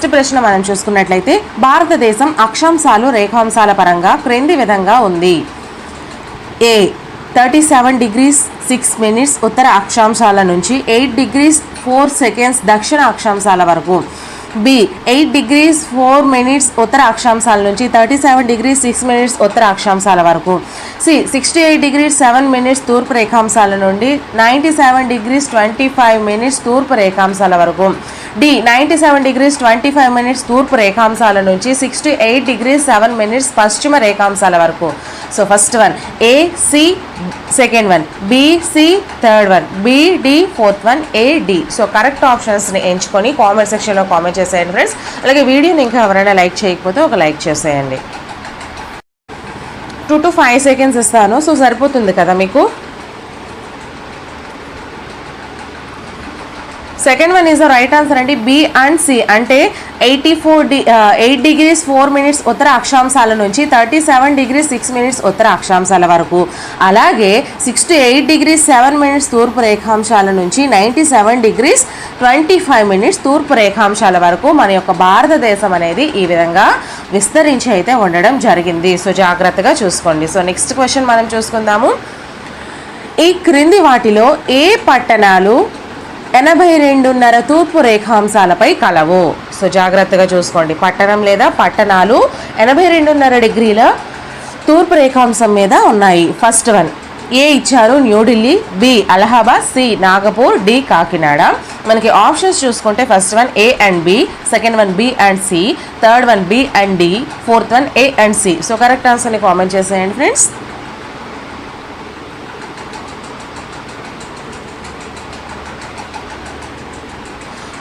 First ప్రశ్న మనం చూసుకున్నట్లయితే భారతదేశం అక్షాంశాలు రేఖాంశాల పరంగా క్రింది విధంగా ఉంది. ఏ 37 degrees 6 minutes ఉత్తర అక్షాంశాల నుంచి 8 degrees 4 seconds దక్షిణ అక్షాంశాల వరకు. బి 8 degrees 4 minutes ఉత్తర అక్షాంశాల నుంచి 37 degrees 6 minutes ఉత్తర అక్షాంశాల వరకు. సి 68 degrees 7 minutes తూర్పు రేఖాంశాల నుండి 97 degrees 25 minutes తూర్పు రేఖాంశాల వరకు. డి 97 degrees 25 minutes తూర్పు రేఖాంశాల నుంచి 68 degrees 7 minutes పశ్చిమ రేఖాంశాల వరకు. So first one A C, second one B C, third one B D, fourth one A D. So correct ఆప్షన్స్ని ఎంచుకొని కామెంట్ సెక్షన్లో కామెంట్ చేసేయండి ఫ్రెండ్స్. అలాగే వీడియోని ఇంకా ఎవరైనా లైక్ చేయకపోతే ఒక లైక్ చేసేయండి. 2 to 5 seconds ఇస్తాను, సో సరిపోతుంది కదా మీకు. Second one is the right answer అండి. బి అండ్ సి అంటే 8 degrees 4 minutes ఉత్తర అక్షాంశాల నుంచి 37 degrees 6 minutes ఉత్తర అక్షాంశాల వరకు. అలాగే 68 degrees 7 minutes తూర్పు రేఖాంశాల నుంచి 97 degrees 25 minutes తూర్పు రేఖాంశాల వరకు మన యొక్క భారతదేశం అనేది ఈ విధంగా విస్తరించి అయితే ఉండడం జరిగింది. సో జాగ్రత్తగా చూసుకోండి. సో నెక్స్ట్ క్వశ్చన్ మనం చూసుకుందాము. ఈ క్రింది వాటిలో ఏ పట్టణాలు 82.5 తూర్పు రేఖాంశాలపై కలవు? సో జాగ్రత్తగా చూసుకోండి. పట్టణం లేదా పట్టణాలు 82.5 డిగ్రీల తూర్పు రేఖాంశం మీద ఉన్నాయి. ఫస్ట్ వన్ ఏ ఇచ్చారు New Delhi, B Allahabad, C Nagpur, D Kakinada. మనకి ఆప్షన్స్ చూసుకుంటే first one A and B, second one B and C, third one B and D, fourth one A and C. So correct ఆన్సర్ని కామెంట్ చేసేయండి friends.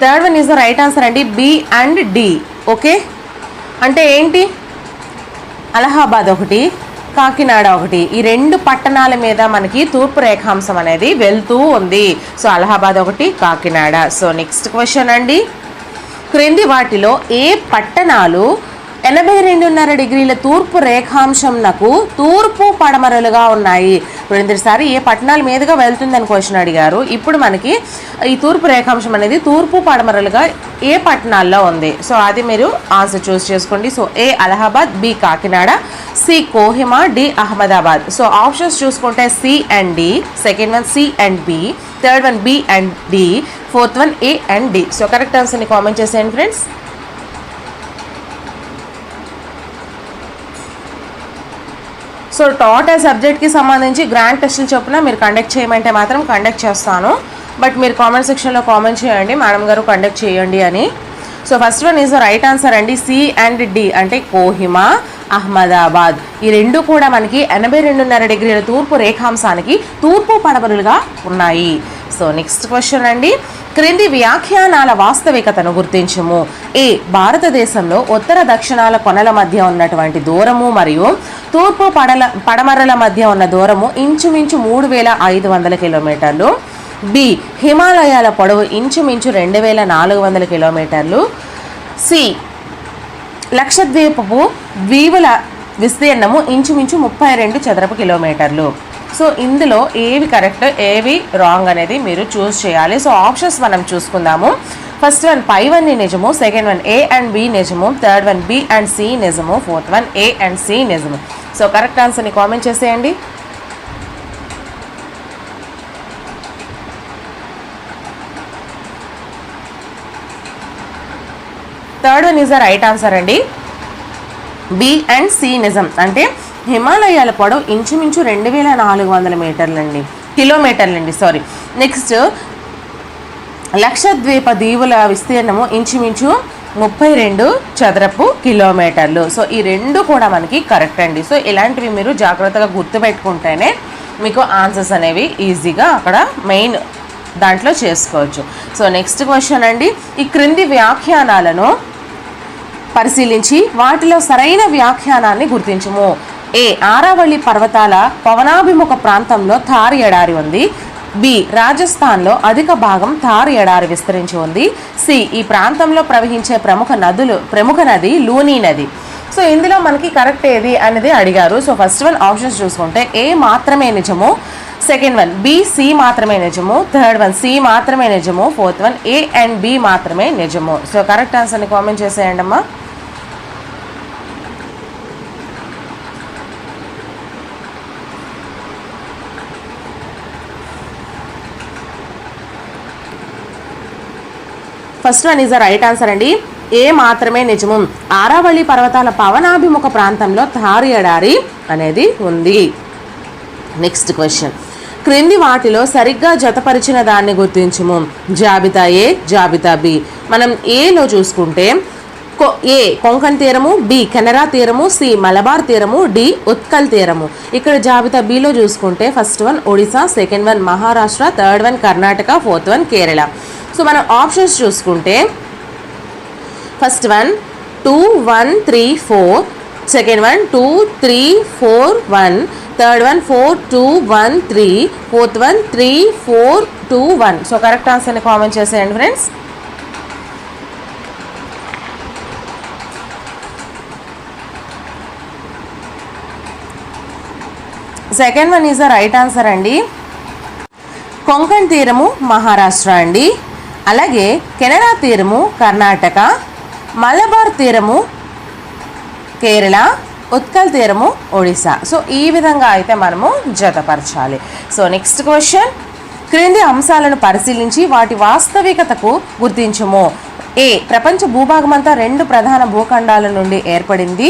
Third one is the right answer అండి. B and D. Okay, అంటే ఏంటి? అలహాబాద్ ఒకటి, కాకినాడ ఒకటి, ఈ రెండు పట్టణాల మీద మనకి తూర్పు రేఖాంశం అనేది వెళ్తూ ఉంది. సో అలహాబాద్ ఒకటి, కాకినాడ. సో నెక్స్ట్ క్వశ్చన్ అండి. క్రింది వాటిలో ఏ పట్టణాలు 82.5 డిగ్రీల తూర్పు రేఖాంశంనకు తూర్పు పడమరలుగా ఉన్నాయి? రెండుసారి ఏ పట్టణాల మీదుగా వెళ్తుందని క్వశ్చన్ అడిగారు. ఇప్పుడు మనకి ఈ తూర్పు రేఖాంశం అనేది తూర్పు పడమరలుగా ఏ పట్టణాల్లో ఉంది? సో అది మీరు ఆన్సర్ చూస్ చేసుకోండి. So A Allahabad, B Kakinada, C Kohima, D Ahmedabad. So options చూసుకుంటే C and D, second one C and B, third one B and D, fourth one A and D. So correct ఆన్సర్ని కామెంట్ చేసేయండి friends. So total సబ్జెక్ట్కి సంబంధించి grand టెస్టులు చొప్పున మీరు conduct చేయమంటే మాత్రం కండక్ట్ చేస్తాను. బట్ మీరు కామెంట్ సెక్షన్లో కామెంట్ చేయండి మేడం గారు కండక్ట్ చేయండి అని. So first one is the right answer అండి. సి అండ్ డి అంటే కోహిమా, అహ్మదాబాద్. ఈ రెండు కూడా మనకి 82.5 డిగ్రీల తూర్పు రేఖాంశానికి తూర్పు పడమరలుగా ఉన్నాయి. సో నెక్స్ట్ క్వశ్చన్ అండి. క్రింది వ్యాఖ్యానాల వాస్తవికతను గుర్తించుము. ఏ భారతదేశంలో ఉత్తర దక్షిణాల కొనల మధ్య ఉన్నటువంటి దూరము మరియు తూర్పు పడమరల మధ్య ఉన్న దూరము ఇంచుమించు 3,500 కిలోమీటర్లు. బి హిమాలయాల పొడవు ఇంచుమించు 2,400 కిలోమీటర్లు. సి లక్షద్వీపపు ద్వీపుల విస్తీర్ణము ఇంచుమించు 32 చదరపు కిలోమీటర్లు. సో ఇందులో ఏవి కరెక్ట్ ఏవి రాంగ్ అనేది మీరు చూస్ చేయాలి. సో ఆప్షన్స్ మనం చూసుకుందాము. ఫస్ట్ వన్ పై వన్ నిజము, second one A and B నిజము, third one B and C నిజము, fourth one A and C నిజము. సో కరెక్ట్ ఆన్సర్ని కామెంట్ చేసేయండి. Third one is the right answer అండి. బి అండ్ సి నిజం అంటే హిమాలయాల పొడవు ఇంచుమించు 2,400 కిలోమీటర్లండి. సారీ. నెక్స్ట్ లక్షద్వీప దీవుల విస్తీర్ణము ఇంచుమించు 32 చదరపు కిలోమీటర్లు. సో ఈ రెండు కూడా మనకి కరెక్ట్ అండి. సో ఇలాంటివి మీరు జాగ్రత్తగా గుర్తుపెట్టుకుంటేనే మీకు ఆన్సర్స్ అనేవి ఈజీగా అక్కడ మెయిన్ దాంట్లో చేసుకోవచ్చు. సో నెక్స్ట్ క్వశ్చన్ అండి. ఈ క్రింది వ్యాఖ్యానాలను పరిశీలించి వాటిలో సరైన వ్యాఖ్యానాన్ని గుర్తించుము. ఏ ఆరావళి పర్వతాల పవనాభిముఖ ప్రాంతంలో థార్ ఎడారి ఉంది. బి రాజస్థాన్లో అధిక భాగం థార్ ఎడారి విస్తరించి ఉంది. సి ఈ ప్రాంతంలో ప్రవహించే ప్రముఖ నది లూనీ నది. సో ఇందులో మనకి కరెక్ట్ ఏది అనేది అడిగారు. సో ఫస్ట్ వన్ ఆప్షన్స్ చూసుకుంటే ఏ మాత్రమే నిజము, సెకండ్ వన్ బి సి మాత్రమే నిజము, థర్డ్ వన్ సి మాత్రమే నిజము, fourth one A and B మాత్రమే నిజము. సో కరెక్ట్ ఆన్సర్ని కామెంట్ చేసేయండి అమ్మా. First one is the right answer అండి. ఏ మాత్రమే నిజము. ఆరావళి పర్వతాల పవనాభిముఖ ప్రాంతంలో థార్ ఎడారి అనేది ఉంది. నెక్స్ట్ క్వశ్చన్, క్రింది వాటిలో సరిగ్గా జతపరిచిన దాన్ని గుర్తించుము. జాబితా ఏ, జాబితా బి. మనం ఏలో చూసుకుంటే ఏ కొంకణ్ తీరము, బి కెనరా తీరము, సి మలబార్ తీరము, డి ఉత్కల్ తీరము. ఇక్కడ జాబితా బిలో చూసుకుంటే first one Odisha, second one Maharashtra, third one Karnataka, fourth one Kerala. So మనం ఆప్షన్స్ చూసుకుంటే first one 2 1 3 4, second one 2 3 4 1, third one 4 2 1 3, fourth one 3 4 2 1. So correct ఆన్సర్ని కామెంట్ చేసేయండి friends. Second one is the right answer అండి. కొంకణ్ తీరము మహారాష్ట్ర అండి, అలాగే కెనరా తీరము కర్ణాటక, మలబార్ తీరము కేరళ, ఉత్కల్ తీరము ఒడిశా. సో ఈ విధంగా అయితే మనము జతపరచాలి. సో నెక్స్ట్ క్వశ్చన్, క్రింది అంశాలను పరిశీలించి వాటి వాస్తవికతకు గుర్తించుము. ఏ ప్రపంచ భూభాగమంతా 2 ప్రధాన భూఖండాల నుండి ఏర్పడింది.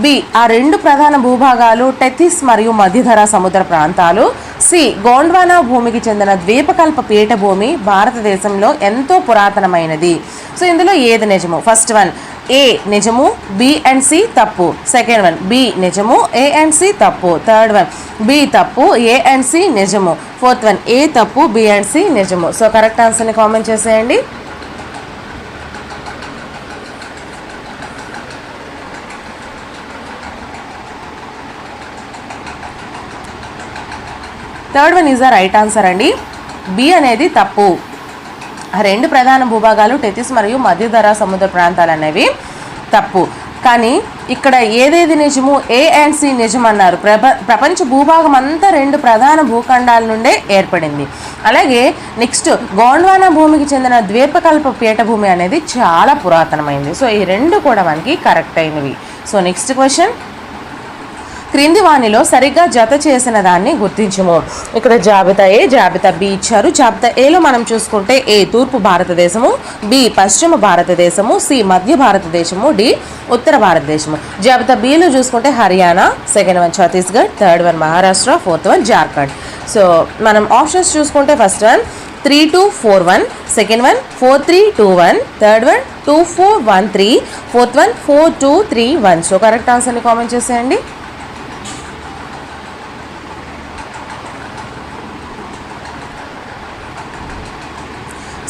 బి ఆ 2 ప్రధాన భూభాగాలు టెథిస్ మరియు మధ్యధరా సముద్ర ప్రాంతాలు. సి గోండ్వానా భూమికి చెందిన ద్వీపకల్ప పీఠభూమి భారతదేశంలో ఎంతో పురాతనమైనది. సో ఇందులో ఏది నిజము? ఫస్ట్ వన్ ఏ నిజము, బి అండ్ సి తప్పు. సెకండ్ వన్ బి నిజము, ఏ అండ్ సి తప్పు. థర్డ్ వన్ బి తప్పు, ఏ అండ్ సి నిజము. ఫోర్త్ వన్ ఏ తప్పు, బి అండ్ సి నిజము. సో కరెక్ట్ ఆన్సర్ని కామెంట్ చేసేయండి. Third one is the right answer అండి. బి అనేది తప్పు. 2 ప్రధాన భూభాగాలు టెథిస్ మరియు మధ్యధరా సముద్ర ప్రాంతాలు అనేవి తప్పు. కానీ ఇక్కడ ఏదేది నిజము? ఏ అండ్ సి నిజం అన్నారు. ప్రపంచ భూభాగం అంతా 2 ప్రధాన భూఖండాల నుండే ఏర్పడింది. అలాగే నెక్స్ట్ గోండ్వానా భూమికి చెందిన ద్వీపకల్ప పీఠభూమి అనేది చాలా పురాతనమైంది. సో ఈ 2 కూడా మనకి కరెక్ట్ అయినవి. సో నెక్స్ట్ క్వశ్చన్, క్రింది వాణిలో సరిగ్గా జత చేసిన దాన్ని గుర్తించము. ఇక్కడ జాబితా ఏ, జాబితా బి ఇచ్చారు. జాబితా ఏలో మనం చూసుకుంటే ఏ తూర్పు భారతదేశము, బి పశ్చిమ భారతదేశము, సి మధ్య భారతదేశము, డి ఉత్తర భారతదేశము. జాబితా బిలో చూసుకుంటే Haryana, second one Chhattisgarh, third one Maharashtra, fourth one Jharkhand. So మనం ఆప్షన్స్ చూసుకుంటే first one 3 2 4 1, second one 4 3 2 1, third one 2 4 1 3, fourth one 4 2 3 1. So correct ఆన్సర్ని కామెంట్ చేసేయండి.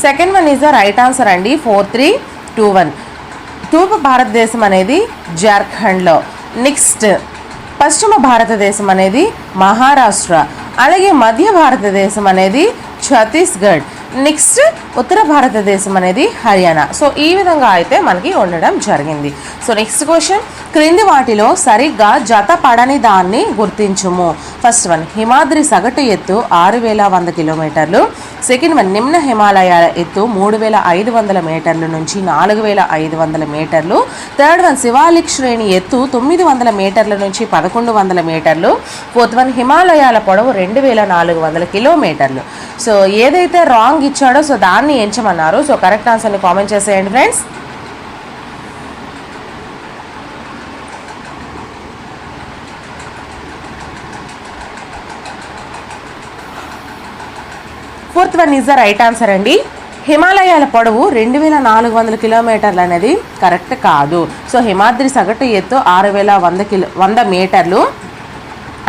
Second one is the right answer అండి. 4 3 2 1. తూర్పు భారతదేశం అనేది జార్ఖండ్లో, నెక్స్ట్ పశ్చిమ భారతదేశం అనేది మహారాష్ట్ర, అలాగే మధ్య భారతదేశం అనేది ఛత్తీస్గఢ్, నెక్స్ట్ ఉత్తర భారతదేశం అనేది హర్యానా. సో ఈ విధంగా అయితే మనకి ఉండడం జరిగింది. సో నెక్స్ట్ క్వశ్చన్, క్రింది వాటిలో సరిగ్గా జత పడని దాన్ని గుర్తించుము. ఫస్ట్ వన్ హిమాద్రి సగటు ఎత్తు 6100 కిలోమీటర్లు. సెకండ్ వన్ నిమ్న హిమాలయాల ఎత్తు 3500 మీటర్ల నుంచి 4500 మీటర్లు. థర్డ్ వన్ శివాలిక్ శ్రేణి ఎత్తు 900 మీటర్ల నుంచి 1100 మీటర్లు. ఫోర్త్ వన్ హిమాలయాల పొడవు 2400 కిలోమీటర్లు. సో ఏదైతే రాంగ్ ఇచ్చాడో సో దాన్ని ఎంచమన్నారు. సో కరెక్ట్ ఆన్సర్ని కామెంట్ చేసేయండి friends. Fourth one is the right answer అండి. హిమాలయాల పొడవు 2400 కిలోమీటర్లు అనేది కరెక్ట్ కాదు. సో హిమాద్రి సగటు ఎత్తు 6100 మీటర్లు.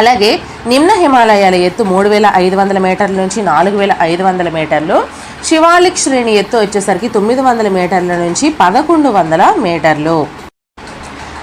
అలాగే నిమ్న హిమాలయాల ఎత్తు 3500 మీటర్ల నుంచి 4500 మీటర్లు. శివాలిక్ శ్రేణి ఎత్తు వచ్చేసరికి 900 మీటర్ల నుంచి 1100 మీటర్లు.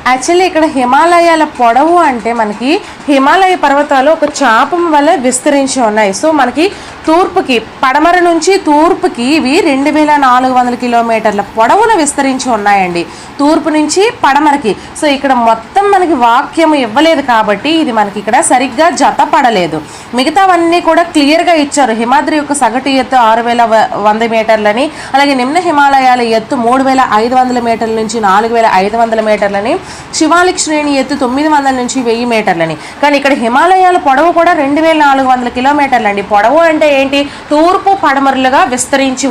యాక్చువల్లీ ఇక్కడ హిమాలయాల పొడవు అంటే మనకి హిమాలయ పర్వతాలు ఒక చాపం వల్ల విస్తరించి ఉన్నాయి. సో మనకి తూర్పుకి, పడమర నుంచి తూర్పుకి ఇవి 2400 కిలోమీటర్ల పొడవున విస్తరించి ఉన్నాయండి, తూర్పు నుంచి పడమరకి. సో ఇక్కడ మొత్తం మనకి వాక్యం ఇవ్వలేదు కాబట్టి ఇది మనకి ఇక్కడ సరిగ్గా జతపడలేదు. మిగతావన్నీ కూడా క్లియర్గా ఇచ్చారు. హిమాద్రి యొక్క సగటు ఎత్తు 6100 మీటర్లని, అలాగే నిమ్న హిమాలయాల ఎత్తు 3500 మీటర్ల నుంచి 4500 మీటర్లని, శివాలిక్ శ్రేణి ఎత్తు 900 నుంచి 1000 మీటర్లని. కానీ ఇక్కడ హిమాలయాల పొడవు కూడా 2400 కిలోమీటర్లు అండి. పొడవు అంటే ఏంటి? తూర్పు పడమరలుగా విస్తరించి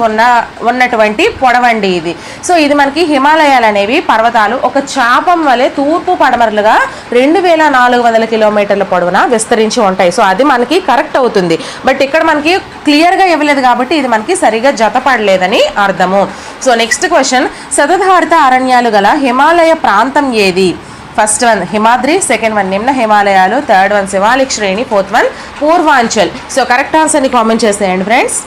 ఉన్నటువంటి పొడవండి ఇది. సో ఇది మనకి హిమాలయాలు అనేవి పర్వతాలు ఒక చాపం వలె తూర్పు పడమరలుగా 2400 కిలోమీటర్ల పొడవున విస్తరించి ఉంటాయి. సో అది మనకి కరెక్ట్ అవుతుంది. బట్ ఇక్కడ మనకి క్లియర్గా ఇవ్వలేదు కాబట్టి ఇది మనకి సరిగా జతపడలేదని అర్థము. సో నెక్స్ట్ క్వశ్చన్, శతధారిత అరణ్యాలు గల హిమాలయ ప్రాంతం ఏది? First one Himadri, second one నిమ్న హిమాలయాలు, థర్డ్ వన్ శివాలిక్ శ్రేణి, fourth one Purvanchal. So correct ఆన్సర్ని కామెంట్ చేసేయండి friends.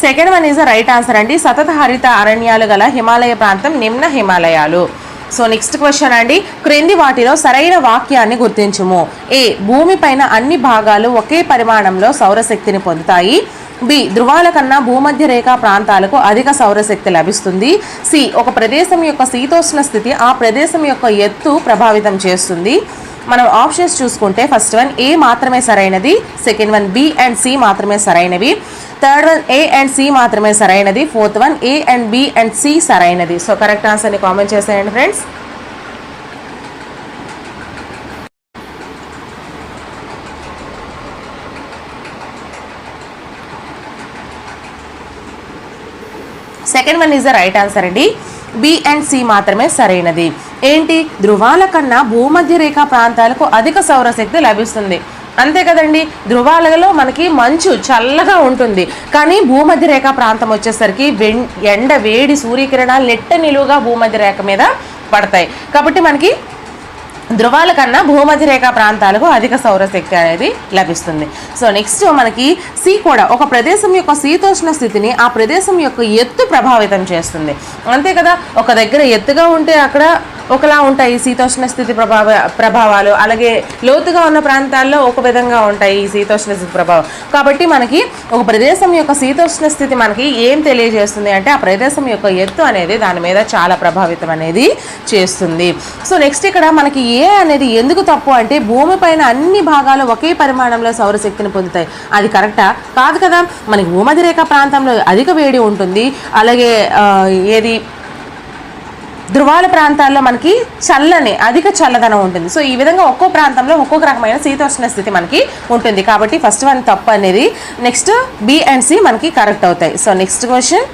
Second one is the right answer అండి. సతతహరిత అరణ్యాలు గల హిమాలయ ప్రాంతం నిమ్న హిమాలయాలు. సో నెక్స్ట్ క్వశ్చన్ అండి, క్రింది వాటిలో సరైన వాక్యాన్ని గుర్తించుము. ఏ, భూమిపైన అన్ని భాగాలు ఒకే పరిమాణంలో సౌరశక్తిని పొందుతాయి. బి, ధృవాల కన్నా భూమధ్య రేఖా ప్రాంతాలకు అధిక సౌరశక్తి లభిస్తుంది. సి, ఒక ప్రదేశం యొక్క శీతోష్ణ స్థితి ఆ ప్రదేశం యొక్క ఎత్తు ప్రభావితం చేస్తుంది. మనం ఆప్షన్స్ చూసుకుంటే ఫస్ట్ వన్ ఏ మాత్రమే సరైనది, second one B and C మాత్రమే సరైనవి, third one A and C మాత్రమే సరైనది, fourth one A and B and C సరైనది. సో కరెక్ట్ ఆన్సర్ని కామెంట్ చేసేయండి friends. Second one is the right answer అండి. బి అండ్ సి మాత్రమే సరైనది. ఏంటి? ధృవాల కన్నా భూమధ్య రేఖా ప్రాంతాలకు అధిక సౌరశక్తి లభిస్తుంది. అంతే కదండి, ధృవాలలో మనకి మంచు చల్లగా ఉంటుంది, కానీ భూమధ్య రేఖ ప్రాంతం వచ్చేసరికి ఎండ వేడి సూర్యకిరణాలు నెట్ట నిలువుగా భూమధ్య రేఖ మీద పడతాయి. కాబట్టి మనకి ధృవాల కన్నా భూమధ్య రేఖా ప్రాంతాలకు అధిక సౌరశక్తి అనేది లభిస్తుంది. సో నెక్స్ట్ మనకి సి కూడా ఒక ప్రదేశం యొక్క శీతోష్ణ స్థితిని ఆ ప్రదేశం యొక్క ఎత్తు ప్రభావితం చేస్తుంది. అంతే కదా, ఒక దగ్గర ఎత్తుగా ఉంటే అక్కడ ఒకలా ఉంటాయి శీతోష్ణ స్థితి ప్రభావాలు, అలాగే లోతుగా ఉన్న ప్రాంతాల్లో ఒక విధంగా ఉంటాయి ఈ శీతోష్ణ స్థితి ప్రభావం. కాబట్టి మనకి ఒక ప్రదేశం యొక్క శీతోష్ణ స్థితి మనకి ఏం తెలియజేస్తుంది అంటే ఆ ప్రదేశం యొక్క ఎత్తు అనేది దాని మీద చాలా ప్రభావితం అనేది చేస్తుంది. సో నెక్స్ట్ ఇక్కడ మనకి ఏ అనేది ఎందుకు తప్పు అంటే భూమిపైన అన్ని భాగాలు ఒకే పరిమాణంలో సౌరశక్తిని పొందుతాయి. అది కరెక్టా? కాదు కదా. మనకి భూమధ్య రేఖ ప్రాంతంలో అధిక వేడి ఉంటుంది, అలాగే ఏది ధృవాల ప్రాంతాల్లో మనకి అధిక చల్లదనం ఉంటుంది. సో ఈ విధంగా ఒక్కో ప్రాంతంలో ఒక్కొక్క రకమైన శీతోష్ణ స్థితి మనకి ఉంటుంది. కాబట్టి ఫస్ట్ వన్ తప్పు అనేది. నెక్స్ట్ బి అండ్ సి మనకి కరెక్ట్ అవుతాయి. So next question,